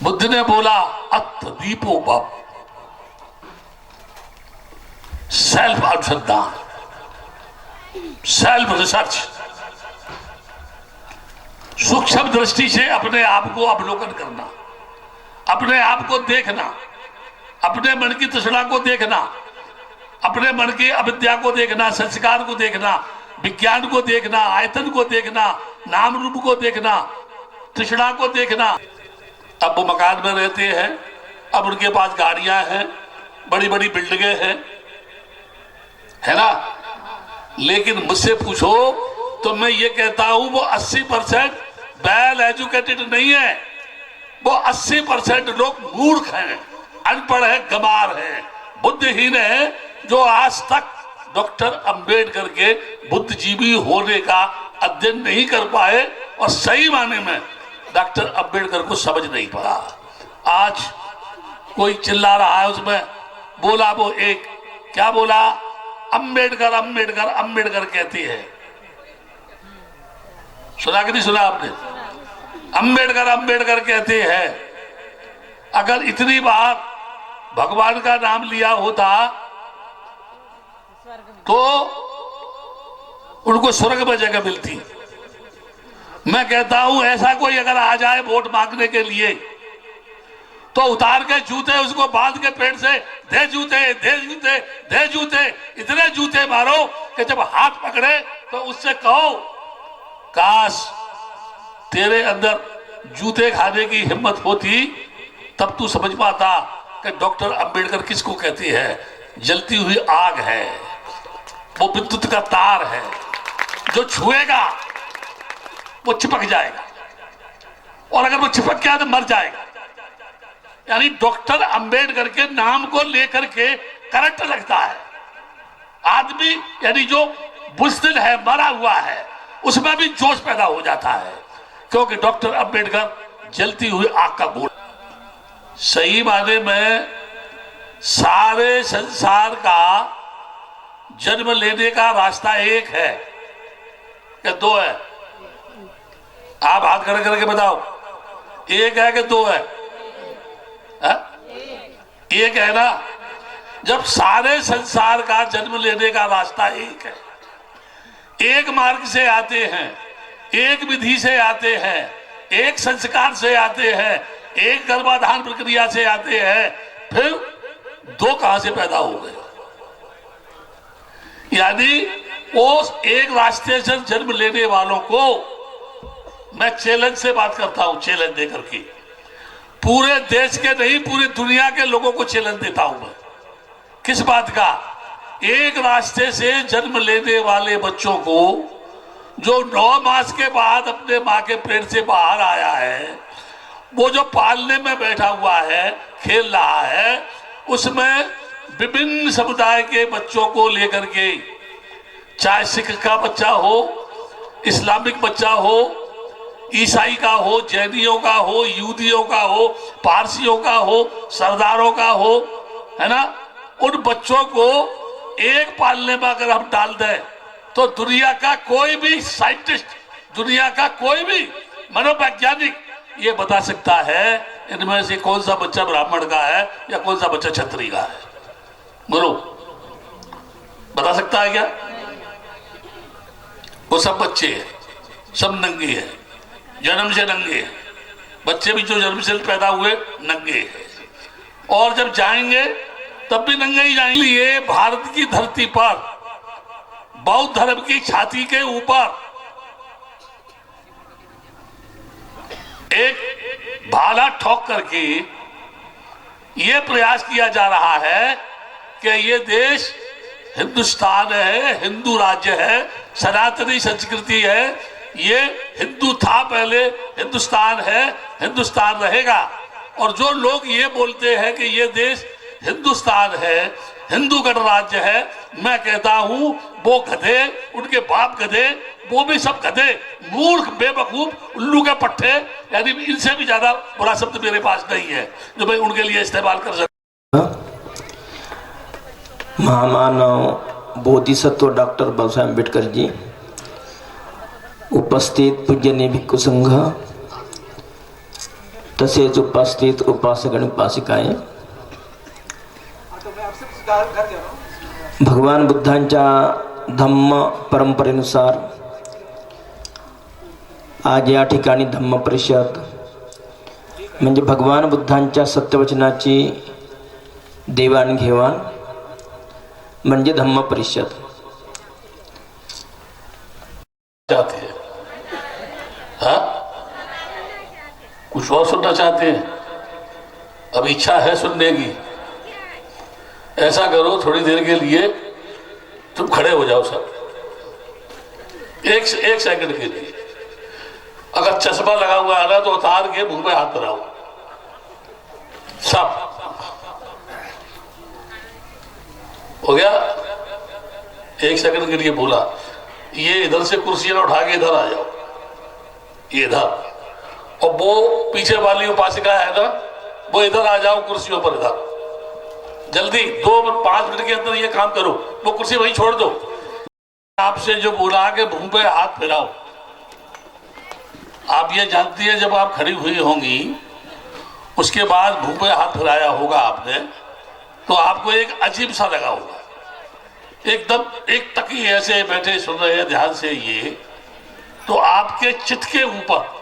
बुद्ध ने बोला अत्थ दीपो भव, सेल्फ अनुसंधान, सेल्फ रिसर्च, सूक्ष्म दृष्टि से अपने आप को अवलोकन करना, अपने आप को देखना, अपने मन की तृष्णा को देखना, अपने मन की अविद्या को देखना, संस्कार को देखना, विज्ञान को देखना, आयतन को देखना, नाम रूप को देखना, तृष्णा को देखना। अब वो मकान में रहते हैं, अब उनके पास गाड़ियां हैं, बड़ी बड़ी बिल्डिंगें हैं, है ना। लेकिन मुझसे पूछो तो मैं ये कहता हूं वो 80% वेल एजुकेटेड नहीं है, वो 80% लोग मूर्ख हैं, अनपढ़ है, गंवार है, बुद्धिहीन है, जो आज तक डॉक्टर अंबेडकर के बुद्धिजीवी होने का अध्ययन नहीं कर पाए और सही माने में डॉक्टर अंबेडकर को समझ नहीं पाया। आज कोई चिल्ला रहा है, उसमें बोला वो एक, क्या बोला, अंबेडकर अंबेडकर अंबेडकर कहती है। सुना कि नहीं सुना आपने? अंबेडकर अंबेडकर कहते हैं। अगर इतनी बार भगवान का नाम लिया होता तो उनको स्वर्ग में जगह मिलती। मैं कहता हूं ऐसा कोई अगर आ जाए वोट मांगने के लिए तो उतार के जूते उसको बांध के पेड़ से दे जूते दे जूते दे जूते, इतने जूते मारो कि जब हाथ पकड़े तो उससे कहो काश तेरे अंदर जूते खाने की हिम्मत होती, तब तू समझ पाता कि डॉक्टर अंबेडकर किसको कहती है। जलती हुई आग है, वो विद्युत का तार है, जो छुएगा वो चिपक जाएगा, और अगर वो चिपक गया तो मर जाएगा। यानी डॉक्टर अंबेडकर के नाम को लेकर के करंट लगता है आदमी, यानी जो बुज़दिल है, मरा हुआ है, उसमें भी जोश पैदा हो जाता है, क्योंकि डॉक्टर अंबेडकर जलती हुई आग का गोला। सही माने में सारे संसार का जन्म लेने का रास्ता एक है कि दो है? आप हाथ खड़े करके बताओ, एक है कि दो है? एक है ना। जब सारे संसार का जन्म लेने का रास्ता एक है, एक मार्ग से आते हैं, एक विधि से आते हैं, एक संस्कार से आते हैं, एक गर्भाधान प्रक्रिया से आते हैं, फिर दो कहां से पैदा हो गए? यानी उस एक रास्ते से जन्म लेने वालों को मैं चैलेंज से बात करता हूं, चैलेंज देकर के पूरे देश के नहीं, पूरी दुनिया के लोगों को चैलेंज देता हूं मैं। किस बात का? एक रास्ते से जन्म लेने वाले बच्चों को जो 9 मास के बाद अपने मां के पेट से बाहर आया है, वो जो पालने में बैठा हुआ है, खेल रहा है, उसमें विभिन्न समुदाय के बच्चों को लेकर के, चाहे सिख का बच्चा हो, इस्लामिक बच्चा हो, ईसाई का हो, जैनियों का हो, यहूदियों का हो, पारसियों का हो, सरदारों का हो, है ना, उन बच्चों को एक पालने में अगर हम डाल दें तो दुनिया का कोई भी साइंटिस्ट, दुनिया का कोई भी मनोवैज्ञानिक ये बता सकता है इनमें से कौन सा बच्चा ब्राह्मण का है या कौन सा बच्चा क्षत्रिय का है। बोलो, बता सकता है क्या? वो सब बच्चे हैं, सब नंगे हैं, जन्म से नंगे हैं। बच्चे भी जो जन्म से पैदा हुए नंगे हैं, और जब जाएंगे तब भी नंगे ही जाएंगे। ये भारत की धरती पर बौद्ध धर्म की छाती के ऊपर एक भाला ठोक करके ये प्रयास किया जा रहा है कि ये देश हिंदुस्तान है, हिंदू राज्य है, सनातनी संस्कृति है, ये हिंदू था पहले, हिंदुस्तान है, हिंदुस्तान रहेगा। और जो लोग ये बोलते हैं कि ये देश हिंदुस्तान है, हिंदू गणराज्य है, मैं कहता हूं वो गधे, उनके बाप गधे, वो भी सब गधे, मूर्ख, बेवकूफ, उल्लू के पट्टे, यानी इनसे भी ज्यादा बुरा शब्द मेरे पास नहीं है जो मैं उनके लिए इस्तेमाल कर सकता। महामानव बोधिसत्व डॉक्टर बाबा साहेब अम्बेडकर जी, उपस्थित पूज्य भिक्खु संघ तसेच उपस्थित उपासक आणि उपासिकांए, भगवान बुद्धांच्या धम्म परंपरेनुसार आज या ठिकाणी धम्म परिषद म्हणजे भगवान बुद्धांच्या सत्यवचनाची देवाणघेवाण म्हणजे धम्म परिषद चाहते हैं। हाँ, कुछ और सुनना चाहते हैं? अब इच्छा है सुनने की। ऐसा करो, थोड़ी देर के लिए तुम खड़े हो जाओ सब, एक सेकंड के लिए। अगर चश्मा लगा हुआ है ना तो उतार के मुंह पे हाथ बनाओ सब। हो गया? एक सेकंड के लिए बोला। ये इधर से कुर्सियां उठा के इधर आ जाओ, ये इधर। और वो पीछे वाली उपासिका है ना, वो इधर आ जाओ कुर्सियों पर, इधर जल्दी 2-5 मिनट के अंदर ये काम करो। वो कुर्सी वहीं छोड़ दो। आपसे जो बोला कि मुंह पे हाथ फिराओ, आप ये जानती है जब आप खड़ी हुई होंगी उसके बाद मुंह पे हाथ फिराया होगा आपने, तो आपको एक अजीब सा लगा होगा। एकदम एक तकी ऐसे बैठे सुन रहे हैं ध्यान से ये, तो आपके चित्त के ऊपर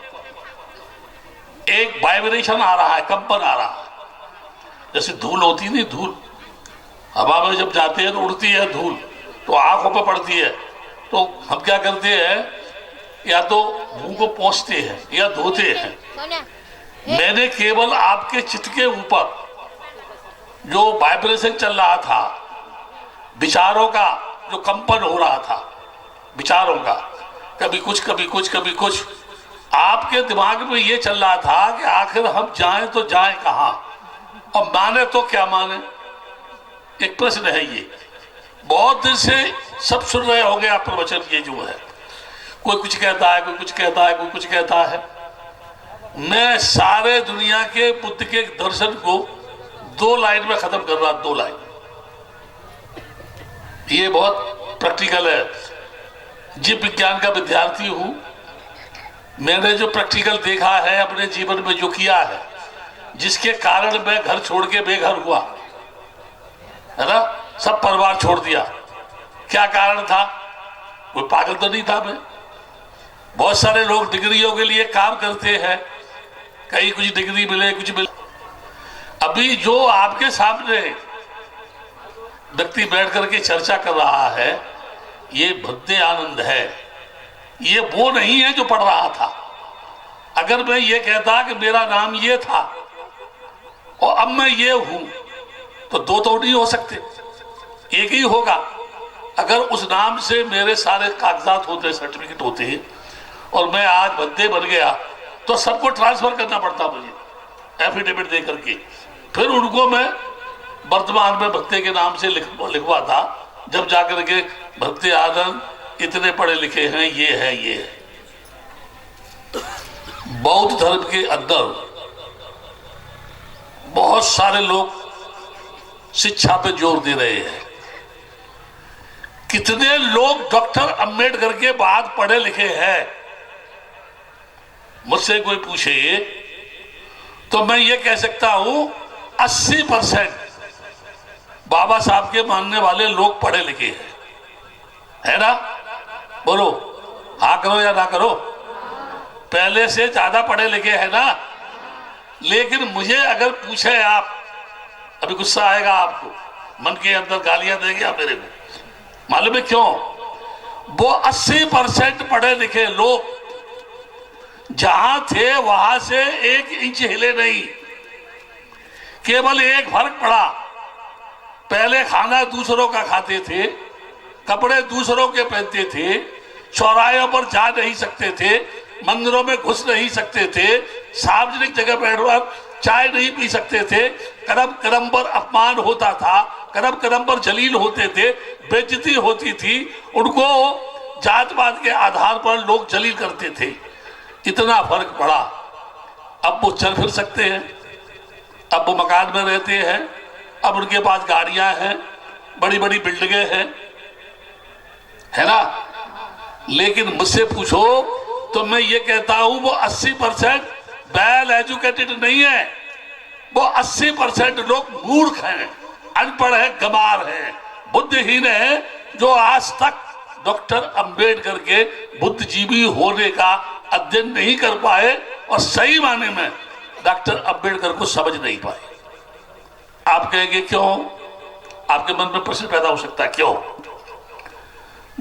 एक वाइब्रेशन आ रहा है, कंपन आ रहा है। जैसे धूल होती नहीं, धूल हवा में जब जाती है तो उड़ती है धूल, तो आंखों पे पड़ती है। तो हम क्या करते हैं, या तो मुंह को पोंछते हैं या धोते हैं। मैंने केवल आपके चित्त के ऊपर जो वाइब्रेशन चल रहा था, विचारों का जो कंपन हो रहा था, विचारों का, कभी कुछ कभी कुछ कभी कुछ, आपके दिमाग में ये चल रहा था कि आखिर हम जाएं तो जाएं कहां, और माने तो क्या माने। एक प्रश्न है ये, बहुत दिन से सब सुन रहे होंगे आप प्रवचन। ये जो है, कोई कुछ कहता है, कोई कुछ कहता है, कोई कुछ कहता है। मैं सारे दुनिया के बुद्ध के दर्शन को 2 लाइन में खत्म कर रहा, 2 लाइन। ये बहुत प्रैक्टिकल है। जीव विज्ञान का विद्यार्थी हूं, मैंने जो प्रैक्टिकल देखा है अपने जीवन में, जो किया है, जिसके कारण मैं घर छोड़ के बेघर हुआ है ना, सब परिवार छोड़ दिया। क्या कारण था? कोई पागल तो नहीं था मैं। बहुत सारे लोग डिग्रियों के लिए काम करते हैं, कहीं कुछ डिग्री मिले, कुछ मिले। अभी जो आपके सामने व्यक्ति बैठ करके चर्चा कर रहा है, ये भक्ति आनंद है। ये वो नहीं है जो पढ़ रहा था। अगर मैं ये कहता कि मेरा नाम ये था और अब मैं ये हूं, तो 2 तो नहीं हो सकते, एक ही होगा। अगर उस नाम से मेरे सारे कागजात होते, सर्टिफिकेट होते, और मैं आज भद्दे बन गया, तो सबको ट्रांसफर करना पड़ता मुझे, एफिडेविट दे करके। फिर उनको मैं वर्तमान में भक्ते के नाम से लिखवा था, जब जाकर के भक्ति आनंद इतने पढ़े लिखे हैं, ये है, ये है। बौद्ध धर्म के अंदर बहुत सारे लोग शिक्षा पे जोर दे रहे हैं। कितने लोग डॉक्टर अंबेडकर के बाद पढ़े लिखे हैं? मुझसे कोई पूछे तो मैं ये कह सकता हूं 80% बाबा साहब के मानने वाले लोग पढ़े लिखे हैं, है ना? बोलो, हाँ करो या ना करो। पहले से ज्यादा पढ़े लिखे हैं ना? लेकिन मुझे अगर पूछे आप, अभी गुस्सा आएगा आपको, मन के अंदर गालियां देंगे आप मेरे को। मालूम है क्यों? वो 80% पढ़े लिखे लोग जहां थे वहां से 1 इंच हिले नहीं। केवल एक फर्क पड़ा, पहले खाना दूसरों का खाते थे, कपड़े दूसरों के पहनते थे, चौराहों पर जा नहीं सकते थे, मंदिरों में घुस नहीं सकते थे, सार्वजनिक जगह बैठकर चाय नहीं पी सकते थे, कदम कदम पर अपमान होता था, कदम कदम पर जलील होते थे, बेइज्जती होती थी, उनको जात-पात के आधार पर लोग जलील करते थे। इतना फर्क पड़ा। अब वो चल फिर सकते हैं, अब वो मकान में रहते हैं, अब उनके पास गाड़ियां हैं, बड़ी बड़ी बिल्डिंगें हैं, है ना? लेकिन मुझसे पूछो तो मैं ये कहता हूं वो 80% वेल एजुकेटेड नहीं है, वो 80% लोग मूर्ख हैं, अनपढ़ है, गंवार है, बुद्धिहीन है, जो आज तक डॉक्टर अंबेडकर के बुद्धिजीवी होने का अध्ययन नहीं कर पाए और सही माने में डॉक्टर अंबेडकर को समझ नहीं पाए। आप कहेंगे क्यों? आपके मन में प्रश्न पैदा हो सकता है, क्यों?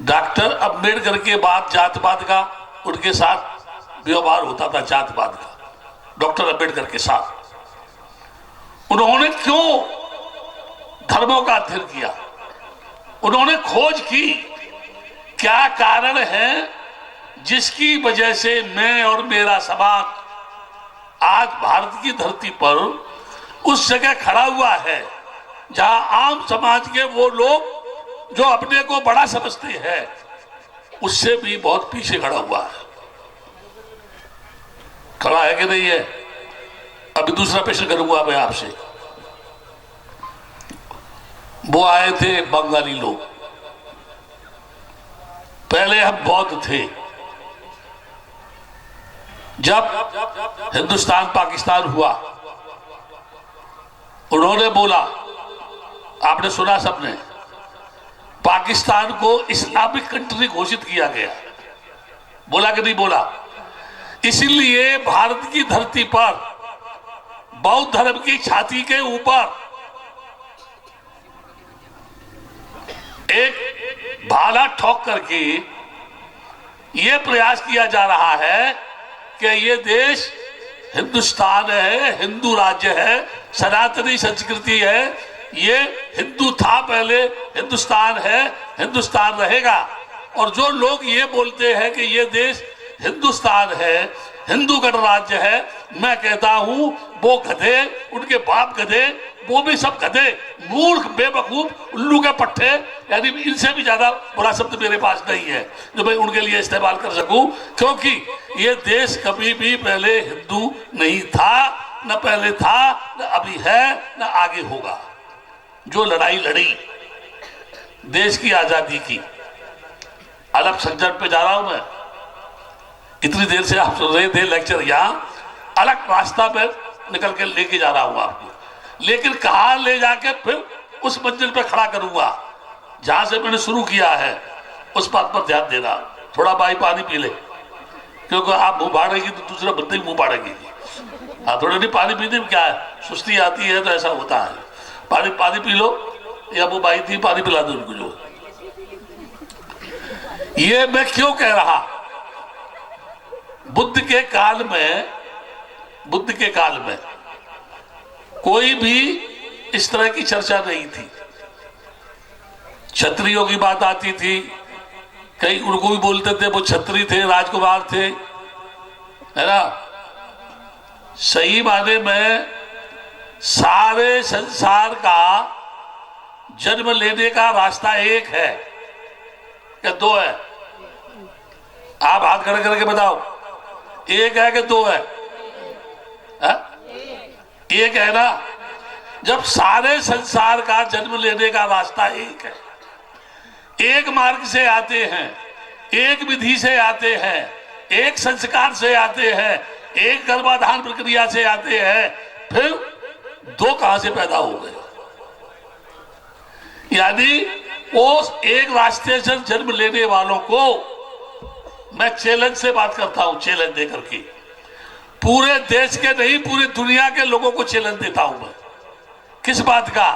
डॉक्टर अंबेडकर के बाद जातपात का उनके साथ व्यवहार होता था, जातपात का डॉक्टर अंबेडकर के साथ। उन्होंने क्यों धर्मों का अध्ययन किया? उन्होंने खोज की क्या कारण है जिसकी वजह से मैं और मेरा समाज आज भारत की धरती पर उस जगह खड़ा हुआ है जहां आम समाज के वो लोग जो अपने को बड़ा समझते हैं उससे भी बहुत पीछे खड़ा हुआ है। खड़ा है कि नहीं है? अभी दूसरा प्रश्न करूंगा मैं आपसे। वो आए थे बंगाली लोग, पहले हम बौद्ध थे। जब हिंदुस्तान पाकिस्तान हुआ, उन्होंने बोला, आपने सुना सबने, पाकिस्तान को इस्लामिक कंट्री घोषित किया गया। बोला कि नहीं बोला? इसीलिए भारत की धरती पर बौद्ध धर्म की छाती के ऊपर एक भाला ठोक करके यह प्रयास किया जा रहा है कि ये देश हिंदुस्तान है, हिंदू राज्य है, सनातनी संस्कृति है, ये हिंदू था पहले, हिंदुस्तान है, हिंदुस्तान रहेगा। और जो लोग ये बोलते हैं कि ये देश हिंदुस्तान है, हिंदू गणराज्य है, मैं कहता हूं वो गधे, उनके बाप गधे, वो भी सब गधे, मूर्ख, बेवकूफ, उल्लू के पट्टे, यानी इनसे भी ज्यादा बुरा शब्द मेरे पास नहीं है जो मैं उनके लिए इस्तेमाल कर सकूं, क्योंकि ये देश कभी भी पहले हिंदू नहीं था, न पहले था, न अभी है, न आगे होगा। जो लड़ाई लड़ी देश की आजादी की, अलग सब्जेक्ट पे जा रहा हूं मैं, इतनी देर से आप सुन रहे थे लेक्चर, यहां अलग रास्ता पे निकल के लेके जा रहा हूं आपको, लेकिन कहां ले जाके फिर उस मंजिल पे खड़ा करूंगा जहां से मैंने शुरू किया है, उस बात पर ध्यान देना। थोड़ा भाई पानी पी ले, क्योंकि आप मुंह बाढ़ेगी तो दूसरे बंदे भी मुंह बाढ़ेगी। हाँ, थोड़ा नहीं, पानी पीने में क्या है, सुस्ती आती है तो ऐसा होता है। पानी पानी पी लो, या वो भाई थी पानी पिला दो उनको। जो ये मैं क्यों कह रहा, बुद्ध के काल में कोई भी इस तरह की चर्चा नहीं थी। क्षत्रियों की बात आती थी, कई उनको भी बोलते थे वो क्षत्रिय थे, राजकुमार थे, है ना। सही माने में सारे संसार का जन्म लेने का रास्ता एक है या दो है? आप हाथ खड़े करके बताओ, एक है कि दो है? एक है ना। जब सारे संसार का जन्म लेने का रास्ता एक है, एक मार्ग से आते हैं, एक विधि से आते हैं, एक संस्कार से आते हैं, एक गर्भाधान प्रक्रिया से आते हैं, फिर दो कहां से पैदा हो गए? यानी उस एक रास्ते से जन्म लेने वालों को मैं चैलेंज से बात करता हूं, चैलेंज देकर के, पूरे देश के नहीं पूरी दुनिया के लोगों को चैलेंज देता हूं मैं। किस बात का?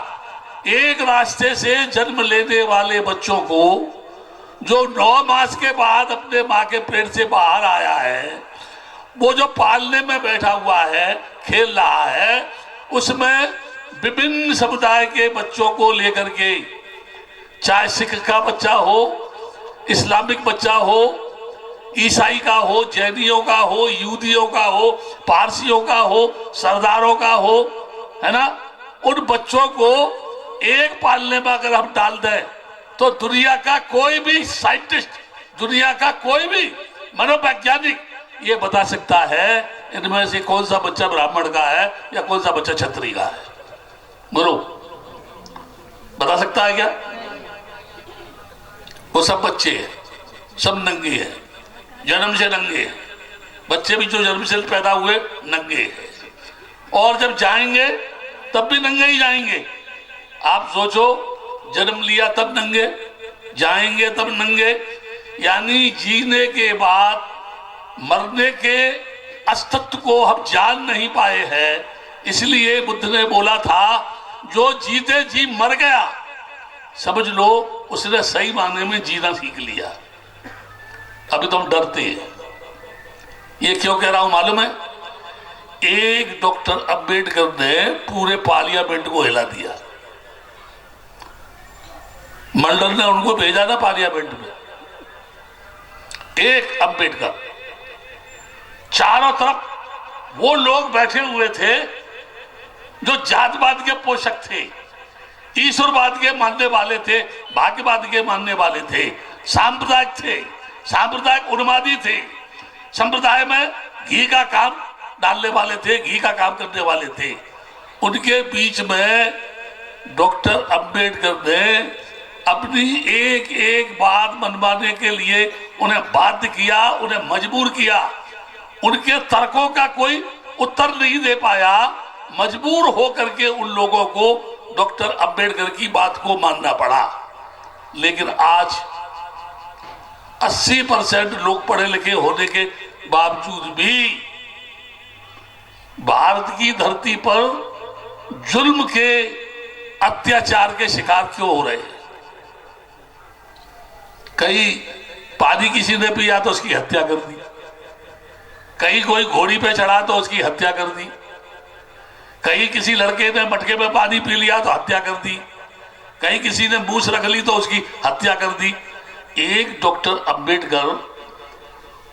एक रास्ते से जन्म लेने वाले बच्चों को जो 9 मास के बाद अपने मां के पेट से बाहर आया है, वो जो पालने में बैठा हुआ है, खेल रहा है, उसमें विभिन्न समुदाय के बच्चों को लेकर के, चाहे सिख का बच्चा हो, इस्लामिक बच्चा हो, ईसाई का हो, जैनियों का हो, यहूदियों का हो, पारसियों का हो, सरदारों का हो, है ना, उन बच्चों को एक पालने में अगर हम डाल दें तो दुनिया का कोई भी साइंटिस्ट, दुनिया का कोई भी मनोवैज्ञानिक ये बता सकता है इनमें से कौन सा बच्चा ब्राह्मण का है या कौन सा बच्चा क्षत्रिय का है। बोलो, बता सकता है क्या? वो सब बच्चे हैं, सब नंगे हैं, जन्म से नंगे हैं, बच्चे भी जो जन्म से पैदा हुए नंगे हैं, और जब जाएंगे तब भी नंगे ही जाएंगे। आप सोचो, जन्म लिया तब नंगे, जाएंगे तब नंगे, यानी जीने के बाद मरने के अस्तित्व को हम जान नहीं पाए हैं। इसलिए बुद्ध ने बोला था, जो जीते जी मर गया, समझ लो उसने सही मायने में जीना सीख लिया। अभी तो हम डरते हैं। ये क्यों कह रहा हूं मालूम है? एक डॉक्टर अंबेडकर ने पूरे पार्लियामेंट को हिला दिया। मंडल ने उनको भेजा ना पार्लियामेंट में, एक अंबेडकर। चारों तरफ वो लोग बैठे हुए थे जो जातवाद के पोषक थे, ईश्वरवाद के मानने वाले थे, भाग्यवाद के मानने वाले थे, सांप्रदायिक थे, सांप्रदायिक उन्मादी थे, संप्रदाय में घी का काम डालने वाले थे, घी का काम करने वाले थे। उनके बीच में डॉक्टर अंबेडकर ने अपनी एक एक बात मनवाने के लिए उन्हें बाध्य किया, उन्हें मजबूर किया। उनके तर्कों का कोई उत्तर नहीं दे पाया, मजबूर होकर के उन लोगों को डॉक्टर अंबेडकर की बात को मानना पड़ा। लेकिन आज 80% लोग पढ़े लिखे होने के बावजूद भी भारत की धरती पर जुल्म के, अत्याचार के शिकार क्यों हो रहे हैं? कहीं पानी किसी ने पिया तो उसकी हत्या कर दी, कहीं कोई घोड़ी पे चढ़ा तो उसकी हत्या कर दी, कहीं किसी लड़के ने मटके में पानी पी लिया तो हत्या कर दी, कहीं किसी ने मूछ रख ली तो उसकी हत्या कर दी। एक डॉक्टर अंबेडकर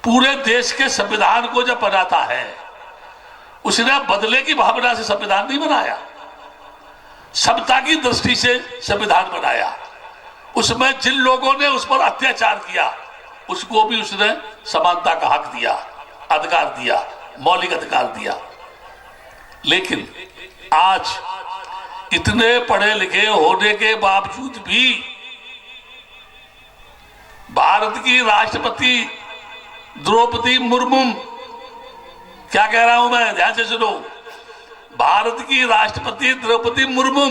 पूरे देश के संविधान को जब बनाता है, उसने बदले की भावना से संविधान नहीं बनाया, समता की दृष्टि से संविधान बनाया। उसमें जिन लोगों ने उस पर अत्याचार किया, उसको भी उसने समानता का हक दिया, अधिकार दिया, मौलिक अधिकार दिया। लेकिन आज इतने पढ़े लिखे होने के बावजूद भी भारत की राष्ट्रपति द्रौपदी मुर्मू, क्या कह रहा हूं मैं, ध्यान से सुनो, भारत की राष्ट्रपति द्रौपदी मुर्मू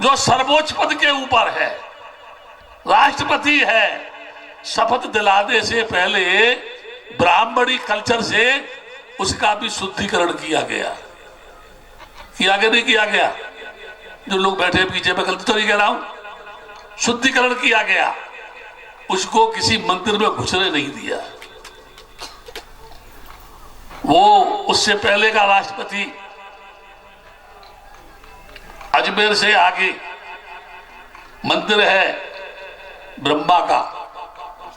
जो सर्वोच्च पद के ऊपर है, राष्ट्रपति है, शपथ दिलाने से पहले ब्राह्मणी कल्चर से उसका भी शुद्धिकरण किया गया नहीं किया गया? जो लोग बैठे पीछे पे, गलती तो नहीं कह रहा हूं, शुद्धिकरण किया गया। उसको किसी मंदिर में घुसने नहीं दिया। वो उससे पहले का राष्ट्रपति अजमेर से आगे मंदिर है ब्रह्मा का,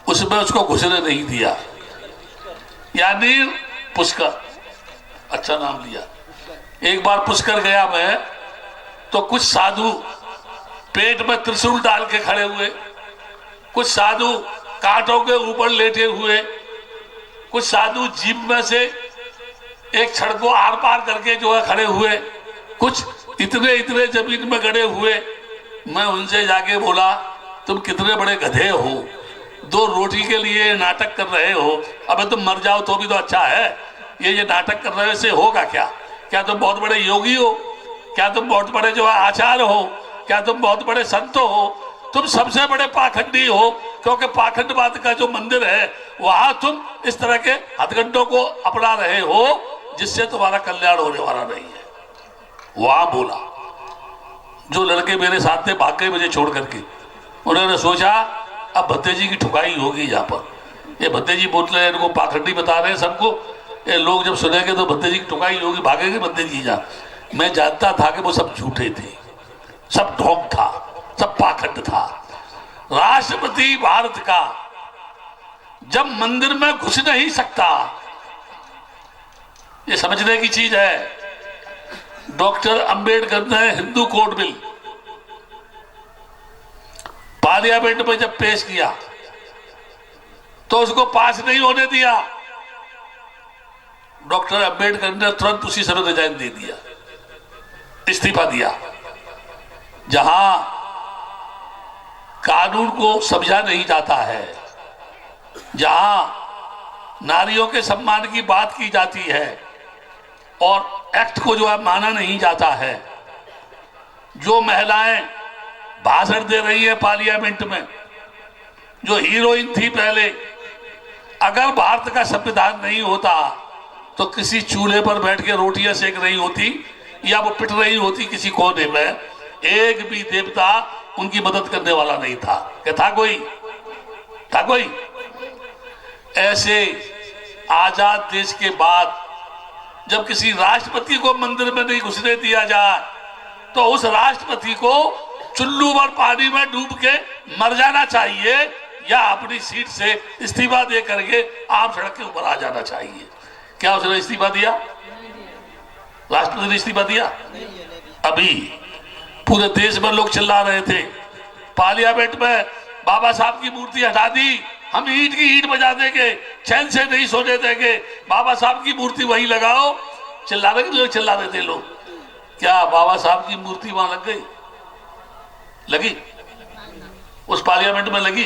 उसमें उसको घुसने नहीं दिया। यानी पुष्कर, अच्छा नाम लिया। एक बार पुष्कर गया मैं, तो कुछ साधु पेट में त्रिशूल डाल के खड़े हुए, कुछ साधु कांटों के ऊपर लेटे हुए, कुछ साधु जीप में से एक छड़ को आर पार करके जो है खड़े हुए, कुछ इतने इतने जमीन में गड़े हुए। मैं उनसे जाके बोला, तुम कितने बड़े गधे हो, 2 रोटी के लिए नाटक कर रहे हो? अबे तुम मर जाओ तो भी तो अच्छा है, ये नाटक कर रहे से होगा क्या? क्या तुम बहुत बड़े योगी हो? क्या तुम बहुत बड़े जो आचार्य हो? क्या तुम बहुत बड़े संत हो? तुम सबसे बड़े पाखंडी हो, क्योंकि पाखंडवाद का जो मंदिर है वहां तुम इस तरह के हथकंडों को अपना रहे हो, जिससे तुम्हारा कल्याण होने वाला नहीं है। वहां बोला। जो लड़के मेरे साथ थे भाग गए मुझे छोड़ करके। उन्होंने सोचा अब भत्ते जी की ठुकाई होगी यहाँ पर। ये भत्ते जी बोल रहे हैं, इनको पाखंडी बता रहे हैं सबको, ये लोग जब सुनेंगे तो भत्ते जी की ठुकाई होगी, भागेंगे भत्ते जी जा। मैं जानता था कि वो सब झूठे थे, सब ढोंग था, सब पाखंड था। राष्ट्रपति भारत का जब मंदिर में घुस नहीं सकता, ये समझने की चीज है। डॉक्टर अंबेडकर ने हिंदू कोड बिल पार्लियामेंट में जब पेश किया तो उसको पास नहीं होने दिया। डॉक्टर अंबेडकर ने तुरंत उसी समय रिजाइन दे दिया, इस्तीफा दिया। जहां कानून को समझा नहीं जाता है, जहां नारियों के सम्मान की बात की जाती है और एक्ट को जो है माना नहीं जाता है। जो महिलाएं भाषण दे रही है पार्लियामेंट में, जो हीरोइन थी पहले, अगर भारत का संविधान नहीं होता तो किसी चूल्हे पर बैठ के रोटियां सेक रही होती या वो पिट रही होती किसी कोने में। एक भी देवता उनकी मदद करने वाला नहीं था। क्या था कोई? था कोई? ऐसे आजाद देश के बाद जब किसी राष्ट्रपति को मंदिर में नहीं घुसने दिया जाए तो उस राष्ट्रपति को चुल्लू भर पानी में डूब के मर जाना चाहिए या अपनी सीट से इस्तीफा दे करके आम सड़क के ऊपर आ जाना चाहिए। क्या उसने इस्तीफा दिया? राष्ट्रपति ने इस्तीफा दिया? अभी पूरे देश में लोग चिल्ला रहे थे, पार्लियामेंट में बाबा साहब की मूर्ति हटा दी, हम ईंट की ईंट बजा देंगे, चैन से नहीं सोने देंगे, बाबा साहब की मूर्ति वहीं लगाओ। चिल्ला रहे थे लोग। क्या बाबा साहब की मूर्ति वहां लग गई? लगी? उस पार्लियामेंट में लगी?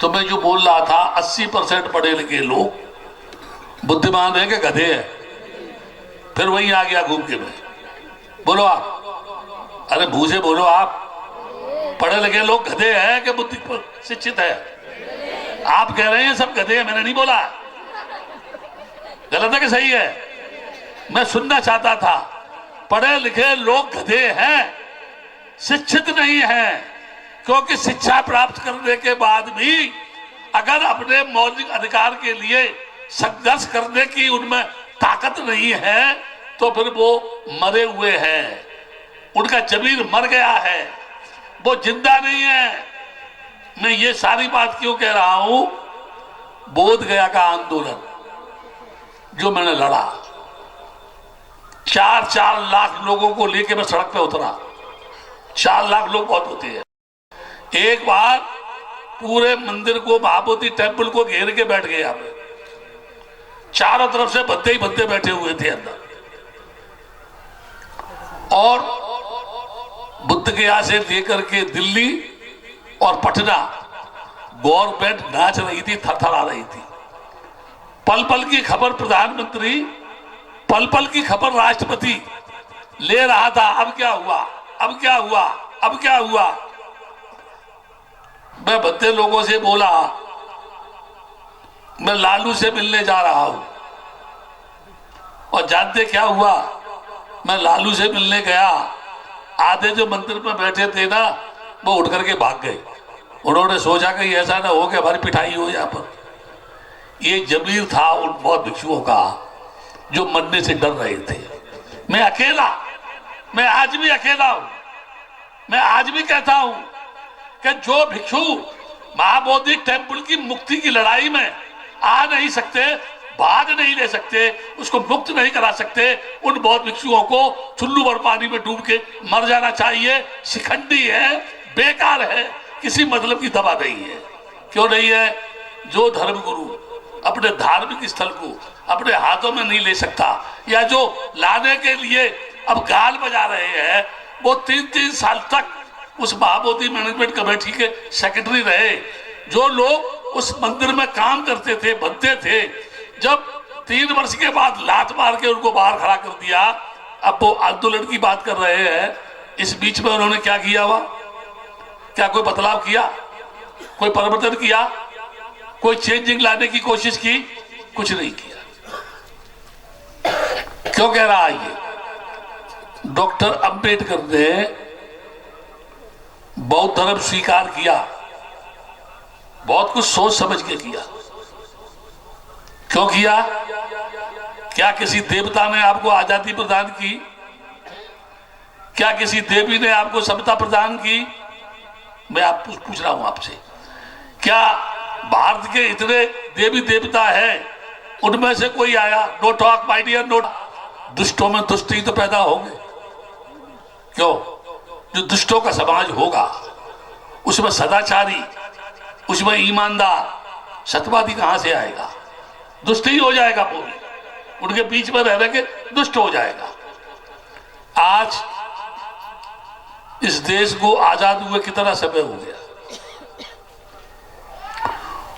तो मैं जो बोल रहा था 80% पढ़े लिखे लोग बुद्धिमान है कि गधे है? फिर वहीं आ गया घूम के। मैं बोलो आप, अरे भूसे बोलो आप, पढ़े लिखे लोग गधे हैं कि बुद्धि शिक्षित है? आप कह रहे हैं सब गधे हैं, मैंने नहीं बोला। गलत है कि सही है? मैं सुनना चाहता था। पढ़े लिखे लोग गधे हैं, शिक्षित नहीं है, क्योंकि शिक्षा प्राप्त करने के बाद भी अगर अपने मौलिक अधिकार के लिए संघर्ष करने की उनमें ताकत नहीं है तो फिर वो मरे हुए हैं, उनका जमीर मर गया है, वो जिंदा नहीं है। मैं ये सारी बात क्यों कह रहा हूं? बोध गया का आंदोलन जो मैंने लड़ा, 4 लाख लोगों को लेके मैं सड़क पे उतरा। 4 लाख लोग बहुत होते हैं। एक बार पूरे मंदिर को, महाबोधि टेम्पल को घेर के बैठ गए। यहाँ पे चारों तरफ से बंदे ही बंदे बैठे हुए थे अंदर, और बुद्ध गया से लेकर के दिल्ली और पटना गवर्नमेंट नाच रही थी, थरथरा रही थी। पल पल की खबर प्रधानमंत्री, पल पल की खबर राष्ट्रपति ले रहा था। अब क्या हुआ, अब क्या हुआ, अब क्या हुआ? मैं बद्दे लोगों से बोला, मैं लालू से मिलने जा रहा हूं, और जानते क्या हुआ? मैं लालू से मिलने गया, आधे जो मंदिर में बैठे थे ना वो उठ करके भाग गए। उन्होंने सोचा कि ऐसा ना हो कि हमारी पिटाई हो यहाँ पर। ये जमीर था उन बहुत भिक्षुओं का जो मरने से डर रहे थे। मैं अकेला, मैं आज भी अकेला हूं। मैं आज भी कहता हूं कि जो भिक्षु महाबोधि टेम्पल की मुक्ति की लड़ाई में आ नहीं सकते, भाग नहीं ले सकते, उसको मुक्त नहीं करा सकते, उन बौद्ध भिक्षुओं को चुल्लू भर पानी में डूब के मर जाना चाहिए। शिखंडी है, बेकार है, किसी मतलब की दवा नहीं है। क्यों नहीं है? जो धर्मगुरु अपने धार्मिक स्थल को अपने हाथों में नहीं ले सकता, या जो लाने के लिए अब गाल बजा रहे हैं, वो 3 साल तक उस महाबोधि मैनेजमेंट कमेटी के सेक्रेटरी रहे। जो लोग उस मंदिर में काम करते थे, बनते थे, जब 3 वर्ष के बाद लात मार के उनको बाहर खड़ा कर दिया, अब वो आंदोलन की बात कर रहे हैं। इस बीच में उन्होंने क्या किया हुआ? क्या कोई बदलाव किया? कोई परिवर्तन किया? कोई चेंजिंग लाने की कोशिश की? कुछ नहीं किया। क्यों कह रहा है ये? डॉक्टर अंबेडकर ने बौद्ध धर्म स्वीकार किया, बहुत कुछ सोच समझ के किया। क्यों किया? क्या किसी देवता ने आपको आजादी प्रदान की? क्या किसी देवी ने आपको समता प्रदान की? मैं आप पूछ रहा हूं आपसे। क्या भारत के इतने देवी देवता हैं, उनमें से कोई आया? No talk my dear, no. दुष्टों में दुष्ट ही तो पैदा होंगे। क्यों? जो दुष्टों का समाज होगा उसमें सदाचारी, उसमें ईमानदार, सत्यवादी कहां से आएगा? दुष्ट ही हो जाएगा। पूरी उनके बीच में रह के दुष्ट हो जाएगा। आज इस देश को आजाद हुए कितना समय हो गया?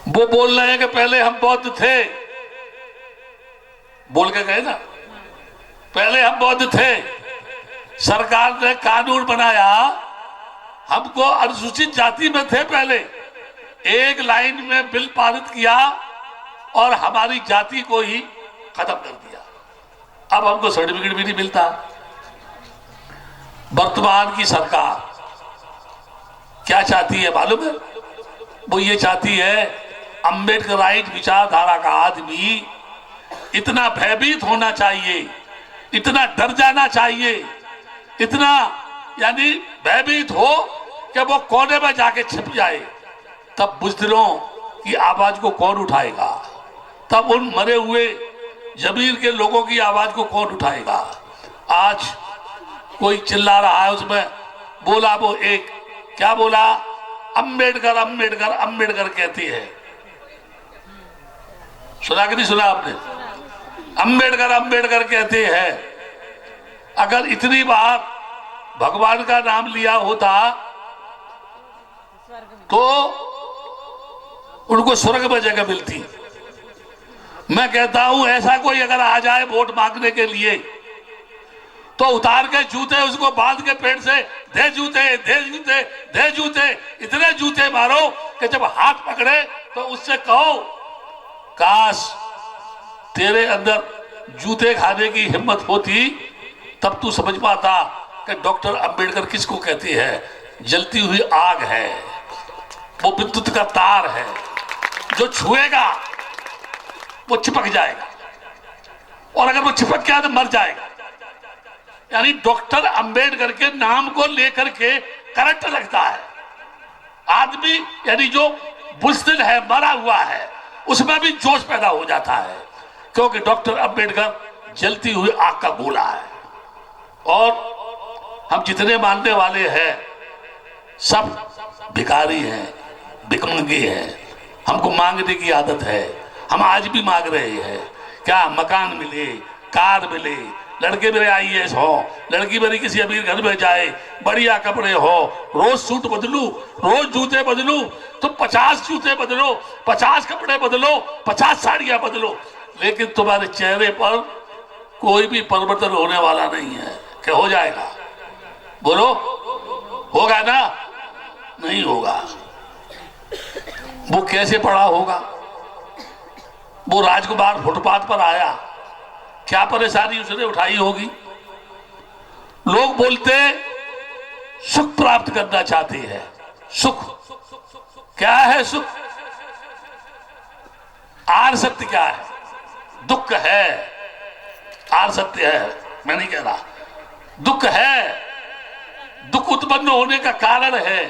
वो बोल रहे हैं कि पहले हम बौद्ध थे, बोल के गए ना, पहले हम बौद्ध थे, सरकार ने कानून बनाया, हमको अनुसूचित जाति में थे पहले, एक लाइन में बिल पारित किया और हमारी जाति को ही खत्म कर दिया। अब हमको सर्टिफिकेट भी नहीं मिलता। वर्तमान की सरकार क्या चाहती है मालूम है? वो ये चाहती है अम्बेडकराइट विचारधारा का आदमी इतना भयभीत होना चाहिए, इतना डर जाना चाहिए, इतना यानी भयभीत हो कि वो कोने में जाके छिप जाए, तब बुज़दिलों की आवाज को कौन उठाएगा? तब उन मरे हुए जमीर के लोगों की आवाज को कौन उठाएगा? आज कोई चिल्ला रहा है, उसमें बोला वो एक, क्या बोला? अम्बेडकर अम्बेडकर अम्बेडकर कहती है। सुना कि नहीं सुना आपने? अम्बेडकर अम्बेडकर कहते हैं। अगर इतनी बार भगवान का नाम लिया होता तो उनको स्वर्ग में जगह मिलती। मैं कहता हूं ऐसा कोई अगर आ जाए वोट मांगने के लिए तो उतार के जूते उसको बांध के पेट से दे जूते दे जूते दे जूते, इतने जूते मारो कि जब हाथ पकड़े तो उससे कहो काश तेरे अंदर जूते खाने की हिम्मत होती, तब तू समझ पाता कि डॉक्टर अंबेडकर किसको कहती है। जलती हुई आग है, वो विद्युत का तार है, जो छुएगा वो चिपक जाएगा और अगर वो चिपक गया तो मर जाएगा। यानी डॉक्टर अंबेडकर के नाम को लेकर के करंट लगता है आदमी, यानी जो बुज़दिल है, मरा हुआ है, उसमें भी जोश पैदा हो जाता है, क्योंकि डॉक्टर अंबेडकर जलती हुई आग का गोला है। और हम जितने मानने वाले हैं सब भिखारी हैं, भिखमंगे हैं, हमको मांगने की आदत है। हम आज भी मांग रहे हैं, क्या मकान मिले, कार मिले, लड़के मेरे IAS हो, लड़की मेरी किसी अमीर घर में जाए, बढ़िया कपड़े हो, रोज सूट बदलू, रोज जूते बदलू, तो 50 जूते बदलो, 50 कपड़े बदलो, 50 साड़ियां बदलो, लेकिन तुम्हारे चेहरे पर कोई भी परिवर्तन होने वाला नहीं है। क्या हो जाएगा? बोलो, होगा ना? नहीं होगा। वो कैसे पड़ा होगा? वो राजकुमार फुटपाथ पर आया, क्या परेशानी उसने उठाई होगी? लोग बोलते सुख प्राप्त करना चाहते हैं। सुख क्या है? सुख आर सत्य क्या है? दुख है। आर सत्य है, मैं नहीं कह रहा। दुख है, दुख उत्पन्न होने का कारण है,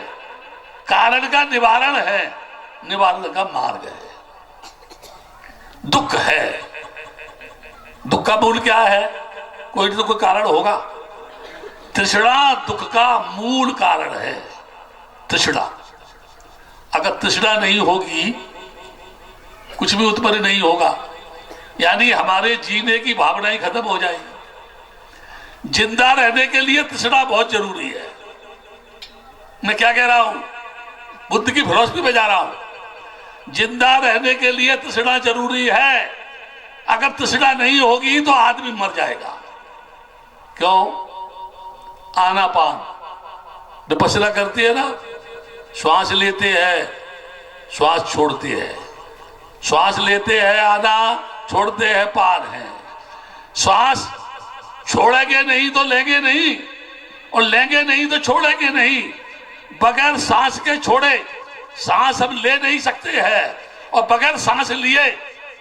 कारण का निवारण है, निवारण का मार्ग है। दुख है, दुख का मूल क्या है? कोई तो कोई कारण होगा। तृष्णा दुख का मूल कारण है। तृष्णा, अगर तृष्णा नहीं होगी कुछ भी उत्पन्न नहीं होगा, यानी हमारे जीने की भावना ही खत्म हो जाएगी। जिंदा रहने के लिए तृष्णा बहुत जरूरी है। मैं क्या कह रहा हूं? बुद्ध की फिलॉसफी में जा रहा हूं। जिंदा रहने के लिए तृष्णा जरूरी है। अगर तृष्णा नहीं होगी तो आदमी मर जाएगा। क्यों? आनापान विपश्यना करती है ना, श्वास लेते हैं, श्वास छोड़ते हैं, श्वास लेते हैं आना, छोड़ते हैं पान है। श्वास छोड़ेंगे नहीं तो लेंगे नहीं, और लेंगे नहीं तो छोड़ेंगे नहीं। बगैर सांस के छोड़े सांस हम ले नहीं सकते हैं, और बगैर सांस लिए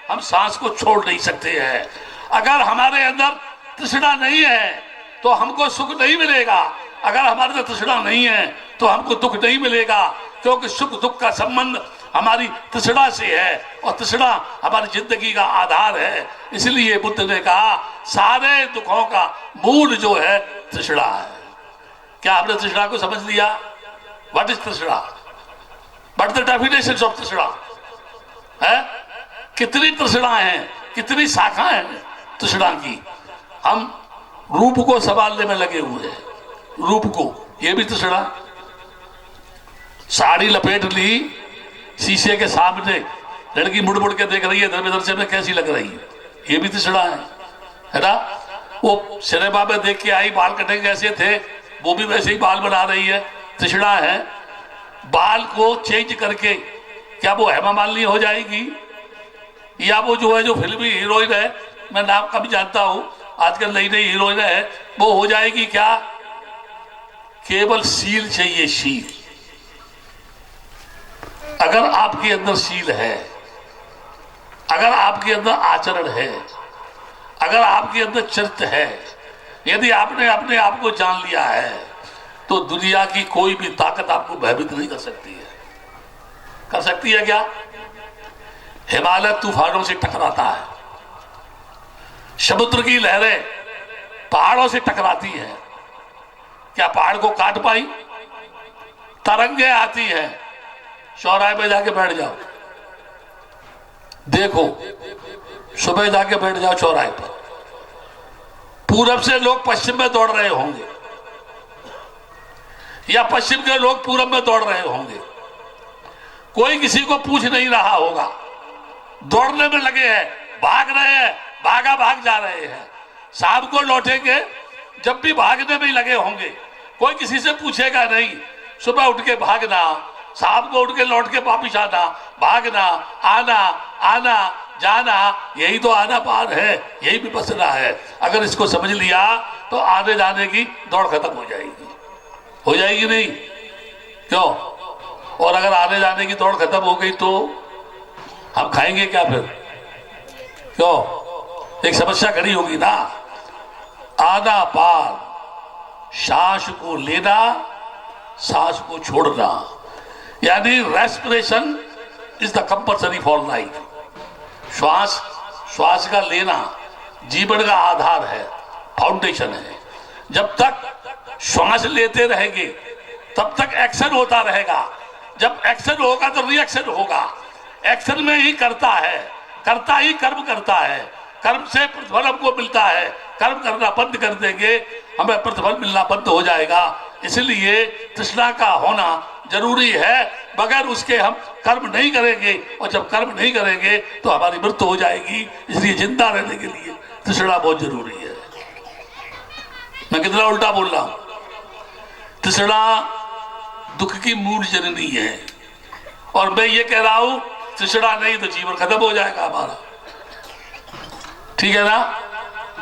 हम सांस को छोड़ नहीं सकते हैं। अगर हमारे अंदर तृष्णा नहीं है तो हमको सुख नहीं मिलेगा। अगर हमारे अंदर तृष्णा नहीं है तो हमको दुख नहीं मिलेगा, क्योंकि सुख दुख का संबंध हमारी तृष्णा से है, और तृष्णा हमारी जिंदगी का आधार है। इसलिए बुद्ध ने कहा सारे दुखों का मूल जो है तृष्णा है। क्या आपने तृष्णा को समझ लिया? व्हाट इज तृष्णा? व्हाट द डेफिनेशन ऑफ तृष्णा है? कितनी तृष्णा है, कितनी शाखाएं हैं तृष्णा की। हम रूप को संभालने में लगे हुए हैं, रूप को, ये भी तृष्णा। साड़ी लपेट ली शीशे के सामने, लड़की मुड़ मुड़ के देख रही है इधर से, हमें कैसी लग रही है, ये भी तिसड़ा है ना। वो सिनेमा में देख के आई बाल कटिंग कैसे थे, वो भी वैसे ही बाल बना रही है, तिसड़ा है। बाल को चेंज करके क्या वो हेमा मालिनी हो जाएगी, या वो जो है जो फिल्मी हीरोइन है, मैं नाम कभी जानता हूं, आजकल नई नई हीरोइन है, वो हो जाएगी क्या। केवल सील चाहिए, शील। अगर आपके अंदर शील है, अगर आपके अंदर आचरण है, अगर आपके अंदर चरित्र है, यदि आपने अपने आप को जान लिया है, तो दुनिया की कोई भी ताकत आपको भयभीत नहीं कर सकती है। कर सकती है क्या? हिमालय तूफानों से टकराता है, समुद्र की लहरें पहाड़ों से टकराती है, क्या पहाड़ को काट पाई? तरंगे आती है, चौराहे पे जाके बैठ जाओ, देखो, सुबह जाके बैठ जाओ चौराहे पर, पूरब से लोग पश्चिम में दौड़ रहे होंगे, या पश्चिम के लोग पूरब में दौड़ रहे होंगे, कोई किसी को पूछ नहीं रहा होगा, दौड़ने में लगे हैं, भाग रहे हैं, भागा भाग जा रहे हैं। शाम को लौटेंगे, जब भी भागने में ही लगे होंगे, कोई किसी से पूछेगा नहीं। सुबह उठ के भागना, शाम को उठ के लौट के वापिस आना, भागना, आना, आना जाना, यही तो आना पार है, यही विपස්සना है। अगर इसको समझ लिया तो आने जाने की दौड़ खत्म हो जाएगी। हो जाएगी नहीं? क्यों? और अगर आने जाने की दौड़ खत्म हो गई तो हम खाएंगे क्या फिर? क्यों? एक समस्या खड़ी होगी ना। आना पार, सांस को लेना, सांस को छोड़ना, यानी respiration is the compulsory for life. श्वास का लेना जीवन का आधार है, फाउंडेशन है। जब तक श्वास लेते रहेंगे तब तक एक्शन होता रहेगा। जब एक्शन होगा तो रिएक्शन होगा। एक्शन में ही करता है, करता ही कर्म करता है, कर्म से प्रतिफल हमको मिलता है। कर्म करना बंद कर देंगे, हमें प्रतिफल मिलना बंद हो जाएगा। इसलिए तृष्णा का होना जरूरी है, बगैर उसके हम कर्म नहीं करेंगे, और जब कर्म नहीं करेंगे तो हमारी मृत्यु हो जाएगी। इसलिए जिंदा रहने के लिए तृष्णा बहुत जरूरी है। मैं कितना उल्टा बोल रहा हूं। तृष्णा दुख की मूल जननी है, और मैं ये कह रहा हूं तृष्णा नहीं तो जीवन खत्म हो जाएगा हमारा। ठीक है ना?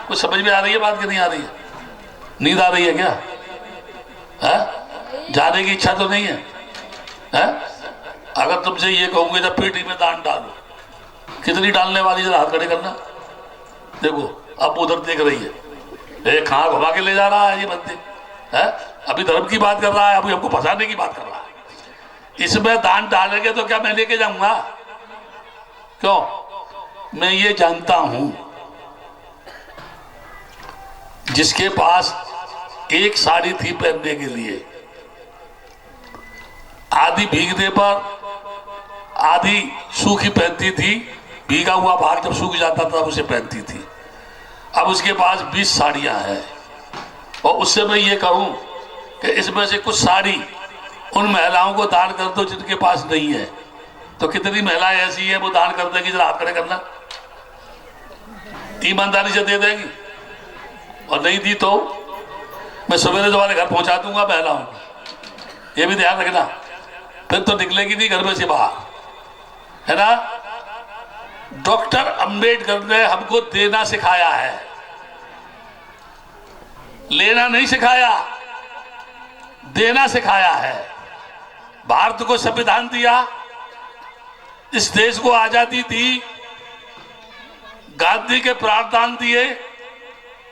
कुछ समझ में आ रही है बात कि नहीं आ रही है? नींद आ रही है क्या? है? जाने की इच्छा तो नहीं है? है? अगर तुमसे ये कहूंगे जब पेटी में दान डालो, कितनी डालने वाली? जरा हाथ खड़े करना। देखो अब उधर देख रही है, कहाँ घुमा के ले जा रहा है ये बंदे। है? अभी धर्म की बात कर रहा है, अभी हमको फंसाने की बात कर रहा है। इसमें दान डालेंगे तो क्या मैं लेके जाऊंगा? क्यों? मैं ये जानता हूं, जिसके पास एक साड़ी थी पहनने के लिए, आधी भीगने पर आधी सूखी पहनती थी, भीगा हुआ भाग जब सूख जाता था उसे पहनती थी। अब उसके पास 20 साड़ियां हैं, और उससे मैं ये कहूं कि इसमें से कुछ साड़ी उन महिलाओं को दान कर दो जिनके पास नहीं है, तो कितनी महिलाएं ऐसी है वो दान कर देगी? जरा हाथ खड़े करना। ईमानदारी से दे देगी, और नहीं दी तो मैं सवेरे तुम्हारे घर पहुंचा दूंगा महिलाओं को। ये भी ध्यान रखना, फिर तो निकलेगी नहीं घर में से बाहर, है ना? डॉक्टर अंबेडकर ने हमको देना सिखाया है, लेना नहीं सिखाया, देना सिखाया है। भारत को संविधान दिया, इस देश को आजादी दी, गांधी के प्रावधान दिए,